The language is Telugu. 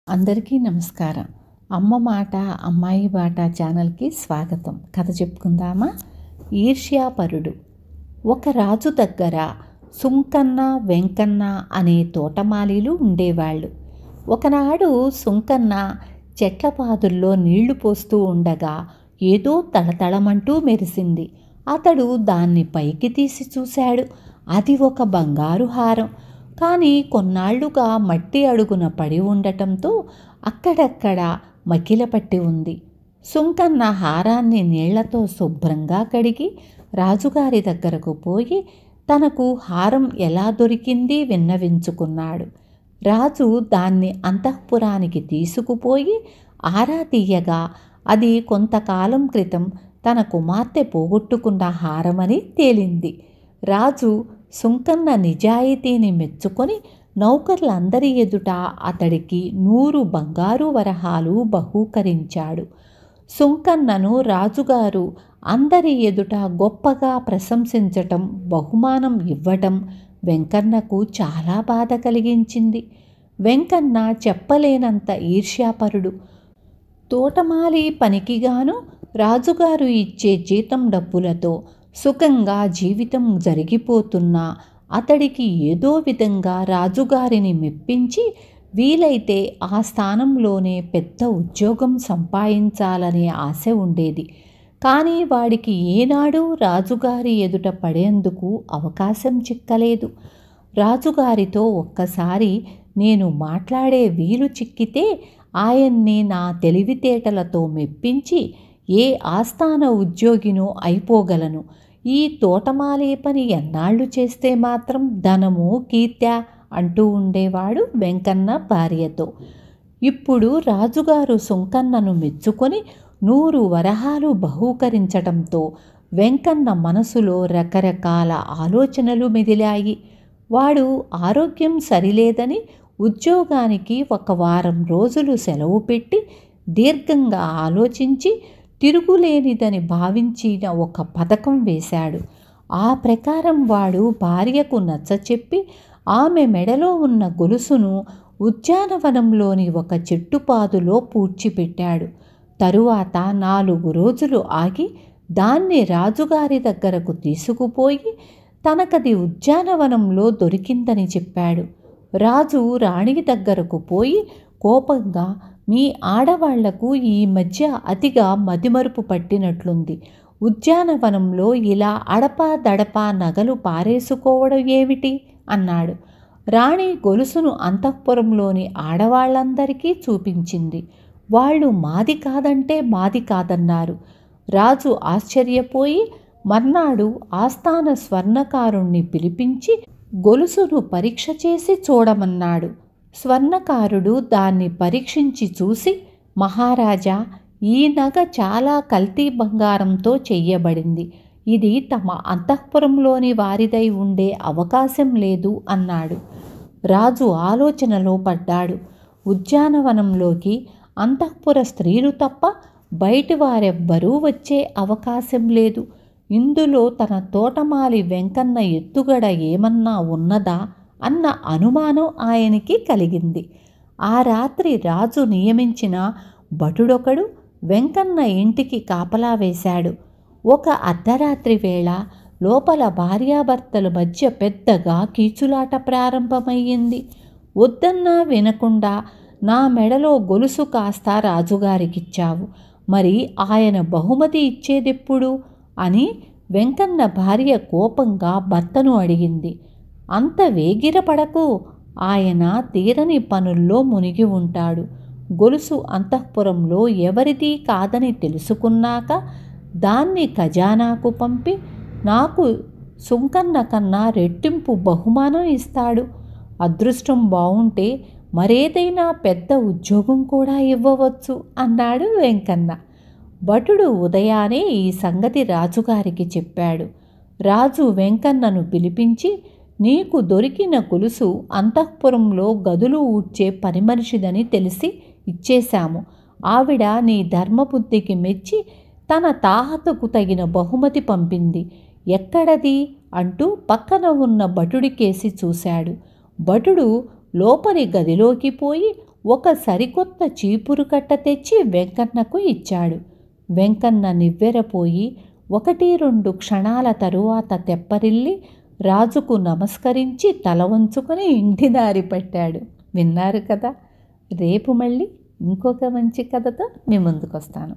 అందరికీ నమస్కారం. అమ్మ మాట అమ్మాయి బాట ఛానల్కి స్వాగతం. కథ చెప్పుకుందామా? ఈర్ష్యాపరుడు. ఒక రాజు దగ్గర సుంకన్న వెంకన్న అనే తోటమాలీలు ఉండేవాళ్ళు. ఒకనాడు సుంకన్న చెట్ల పాదుల్లో నీళ్లు పోస్తూ ఉండగా ఏదో తళతళమంటూ మెరిసింది. అతడు దాన్ని పైకి తీసి చూశాడు. అది ఒక బంగారు హారం. కానీ కొన్నాళ్లుగా మట్టి అడుగున పడి ఉండటంతో అక్కడక్కడ మకిల పట్టి ఉంది. సుంకన్న హారాన్ని నీళ్లతో శుభ్రంగా కడిగి రాజుగారి దగ్గరకు పోయి తనకు హారం ఎలా దొరికింది విన్నవించుకున్నాడు. రాజు దాన్ని అంతఃపురానికి తీసుకుపోయి ఆరా తీయగా అది కొంతకాలం క్రితం తన కుమార్తె పోగొట్టుకున్న హారమని తేలింది. రాజు సుంకన్న నిజాయితీని మెచ్చుకొని నౌకర్లందరి ఎదుట అతడికి 100 బంగారు వరహాలు బహూకరించాడు. సుంకన్నను రాజుగారు అందరి ఎదుట గొప్పగా ప్రశంసించటం, బహుమానం ఇవ్వటం వెంకన్నకు చాలా బాధ కలిగించింది. వెంకన్న చెప్పలేనంత ఈర్ష్యాపరుడు. తోటమాలి పనికిగాను రాజుగారు ఇచ్చే జీతం డబ్బులతో సుఖంగా జీవితం జరిగిపోతున్నా అతడికి ఏదో విధంగా రాజుగారిని మెప్పించి వీలైతే ఆ స్థానంలోనే పెద్ద ఉద్యోగం సంపాదించాలనే ఆశ ఉండేది. కానీ వాడికి ఏనాడు రాజుగారి ఎదుట పడేందుకు అవకాశం చిక్కలేదు. రాజుగారితో ఒక్కసారి నేను మాట్లాడే వీలు చిక్కితే ఆయన్ని నా తెలివితేటలతో మెప్పించి ఏ ఆస్థాన ఉద్యోగినో అయిపోగలను. ఈ తోటమాలే పని ఎన్నాళ్ళు చేస్తే మాత్రం ధనము కీర్త్యా అంటూ ఉండేవాడు వెంకన్న భార్యతో. ఇప్పుడు రాజుగారు సుంకన్నను మెచ్చుకొని 100 వరహాలు బహూకరించటంతో వెంకన్న మనసులో రకరకాల ఆలోచనలు మెదిలాయి. వాడు ఆరోగ్యం సరిలేదని ఉద్యోగానికి 1 వారం రోజులు సెలవు పెట్టి దీర్ఘంగా ఆలోచించి తిరుగులేనిదని భావించిన ఒక పథకం వేశాడు. ఆ ప్రకారం వాడు భార్యకు నచ్చచెప్పి ఆమె మెడలో ఉన్న గొలుసును ఉద్యానవనంలోని ఒక చెట్టుపాదులో పూడ్చిపెట్టాడు. తరువాత 4 రోజులు ఆగి దాన్ని రాజుగారి దగ్గరకు తీసుకుపోయి తనకది ఉద్యానవనంలో దొరికిందని చెప్పాడు. రాజు రాణి దగ్గరకు పోయి కోపంగా, మీ ఆడవాళ్లకు ఈ మధ్య అతిగా మతిమరుపు పట్టినట్లుంది. ఉద్యానవనంలో ఇలా అడపా దడపా నగలు పారేసుకోవడం ఏమిటి అన్నాడు. రాణి గొలుసును అంతఃపురంలోని ఆడవాళ్లందరికీ చూపించింది. వాళ్ళు మాది కాదంటే మాది కాదన్నారు. రాజు ఆశ్చర్యపోయి మర్నాడు ఆస్థాన స్వర్ణకారుణ్ణి పిలిపించి గొలుసును పరీక్ష చేసి చూడమన్నాడు. స్వర్ణకారుడు దాన్ని పరీక్షించి చూసి, మహారాజా, ఈ నగ చాలా కల్తీ బంగారంతో చెయ్యబడింది. ఇది తమ అంతఃపురంలోని వారిదై ఉండే అవకాశం లేదు అన్నాడు. రాజు ఆలోచనలో పడ్డాడు. ఉద్యానవనంలోకి అంతఃపుర స్త్రీలు తప్ప బయటి వారెవ్వరూ వచ్చే అవకాశం లేదు. ఇందులో తన తోటమాలి వెంకన్న ఎత్తుగడ ఏమన్నా ఉన్నదా అన్న అనుమానం ఆయనకి కలిగింది. ఆ రాత్రి రాజు నియమించిన భటుడొకడు వెంకన్న ఇంటికి కాపలా వేశాడు. ఒక అర్ధరాత్రి వేళ లోపల భార్యాభర్తల మధ్య పెద్దగా కీచులాట ప్రారంభమయ్యింది. వద్దన్నా వినకుండా నా మెడలో గొలుసు కాస్త రాజుగారికిచ్చావు, మరి ఆయన బహుమతి ఇచ్చేదెప్పుడు అని వెంకన్న భార్య కోపంగా భర్తను అడిగింది. అంత వేగిరపడకు, ఆయన తీరని పనుల్లో మునిగి ఉంటాడు. గొలుసు అంతఃపురంలో ఎవరిది కాదని తెలుసుకున్నాక దాన్ని ఖజానాకు పంపి నాకు సుంకన్న కన్నా రెట్టింపు బహుమానం ఇస్తాడు. అదృష్టం బావుంటే మరేదైనా పెద్ద ఉద్యోగం కూడా ఇవ్వవచ్చు అన్నాడు వెంకన్న. భటుడు ఉదయానే ఈ సంగతి రాజుగారికి చెప్పాడు. రాజు వెంకన్నను పిలిపించి, నీకు దొరికిన గొలుసు అంతఃపురంలో గదులు ఊడ్చే పని మనిషిదని తెలిసి ఇచ్చేశాము. ఆవిడ నీ ధర్మబుద్ధికి మెచ్చి తన తాహతకు తగిన బహుమతి పంపింది. ఎక్కడది అంటూ పక్కన ఉన్న భటుడికేసి చూశాడు. భటుడు లోపలి గదిలోకి పోయి ఒక సరికొత్త చీపురు కట్ట తెచ్చి వెంకన్నకు ఇచ్చాడు. వెంకన్న నివ్వెరపోయి 1-2 క్షణాల తరువాత తెప్పరిల్లి రాజుకు నమస్కరించి తల వంచుకొని ఇంటి దారి పట్టాడు. విన్నారు కదా. రేపు మళ్ళీ ఇంకొక మంచి కథతో మీ ముందుకు వస్తాను.